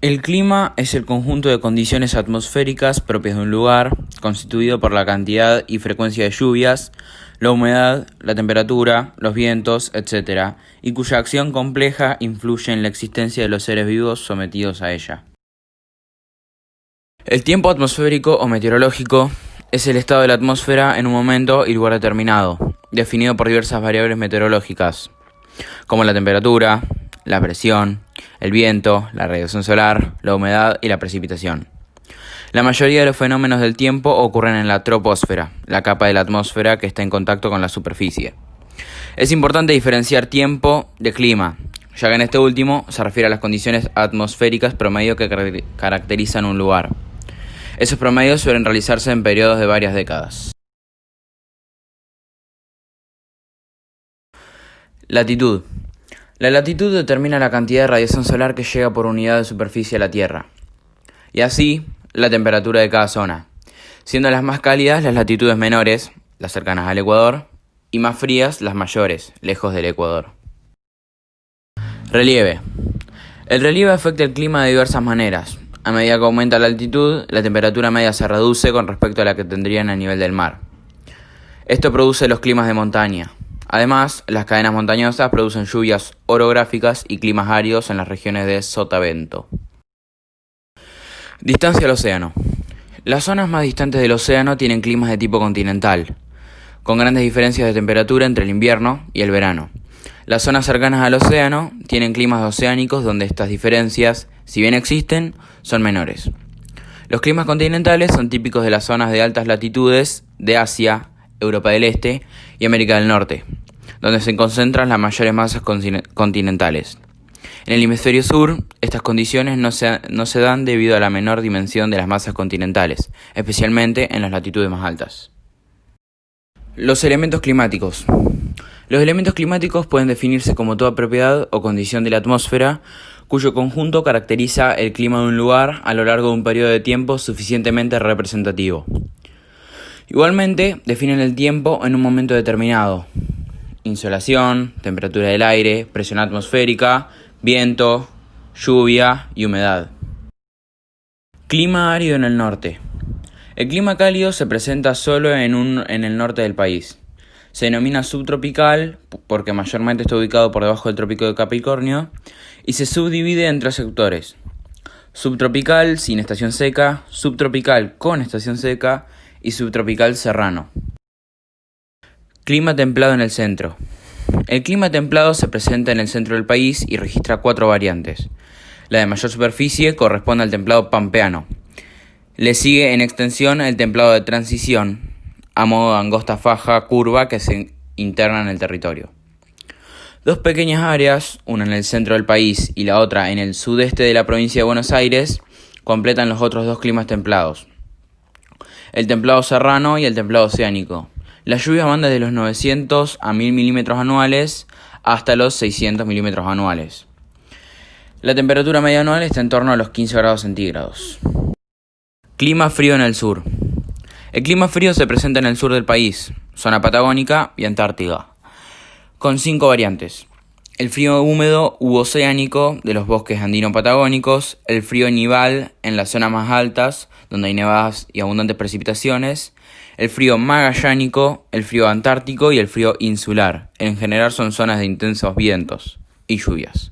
El clima es el conjunto de condiciones atmosféricas propias de un lugar, constituido por la cantidad y frecuencia de lluvias, la humedad, la temperatura, los vientos, etc., y cuya acción compleja influye en la existencia de los seres vivos sometidos a ella. El tiempo atmosférico o meteorológico es el estado de la atmósfera en un momento y lugar determinado, definido por diversas variables meteorológicas, como la temperatura, la presión, el viento, la radiación solar, la humedad y la precipitación. La mayoría de los fenómenos del tiempo ocurren en la troposfera, la capa de la atmósfera que está en contacto con la superficie. Es importante diferenciar tiempo de clima, ya que en este último se refiere a las condiciones atmosféricas promedio que caracterizan un lugar. Esos promedios suelen realizarse en periodos de varias décadas. Latitud. La latitud determina la cantidad de radiación solar que llega por unidad de superficie a la Tierra, y así la temperatura de cada zona, siendo las más cálidas las latitudes menores, las cercanas al Ecuador, y más frías las mayores, lejos del Ecuador. Relieve. El relieve afecta el clima de diversas maneras. A medida que aumenta la altitud, la temperatura media se reduce con respecto a la que tendrían a nivel del mar. Esto produce los climas de montaña. Además, las cadenas montañosas producen lluvias orográficas y climas áridos en las regiones de sotavento. Distancia al océano. Las zonas más distantes del océano tienen climas de tipo continental, con grandes diferencias de temperatura entre el invierno y el verano. Las zonas cercanas al océano tienen climas oceánicos donde estas diferencias, si bien existen, son menores. Los climas continentales son típicos de las zonas de altas latitudes de Asia, Europa del Este y América del Norte, donde se concentran las mayores masas continentales. En el hemisferio sur, estas condiciones no se dan debido a la menor dimensión de las masas continentales, especialmente en las latitudes más altas. Los elementos climáticos. Los elementos climáticos pueden definirse como toda propiedad o condición de la atmósfera cuyo conjunto caracteriza el clima de un lugar a lo largo de un periodo de tiempo suficientemente representativo. Igualmente, definen el tiempo en un momento determinado. Insolación, temperatura del aire, presión atmosférica, viento, lluvia y humedad. Clima árido en el norte. El clima cálido se presenta solo en el norte del país. Se denomina subtropical porque mayormente está ubicado por debajo del trópico de Capricornio y se subdivide en tres sectores: subtropical sin estación seca, subtropical con estación seca y subtropical serrano. Clima templado en el centro. El clima templado se presenta en el centro del país y registra 4 variantes. La de mayor superficie corresponde al templado pampeano. Le sigue en extensión el templado de transición, a modo de angosta faja curva que se interna en el territorio. 2 pequeñas áreas, una en el centro del país y la otra en el sudeste de la provincia de Buenos Aires, completan los otros 2 climas templados: el templado serrano y el templado oceánico. Las lluvias van desde los 900 a 1000 milímetros anuales hasta los 600 milímetros anuales. La temperatura media anual está en torno a los 15 grados centígrados. Clima frío en el sur. El clima frío se presenta en el sur del país, zona patagónica y Antártida, con 5 variantes: el frío húmedo u oceánico de los bosques andino-patagónicos, el frío nival en las zonas más altas, donde hay nevadas y abundantes precipitaciones, el frío magallánico, el frío antártico y el frío insular. En general son zonas de intensos vientos y lluvias.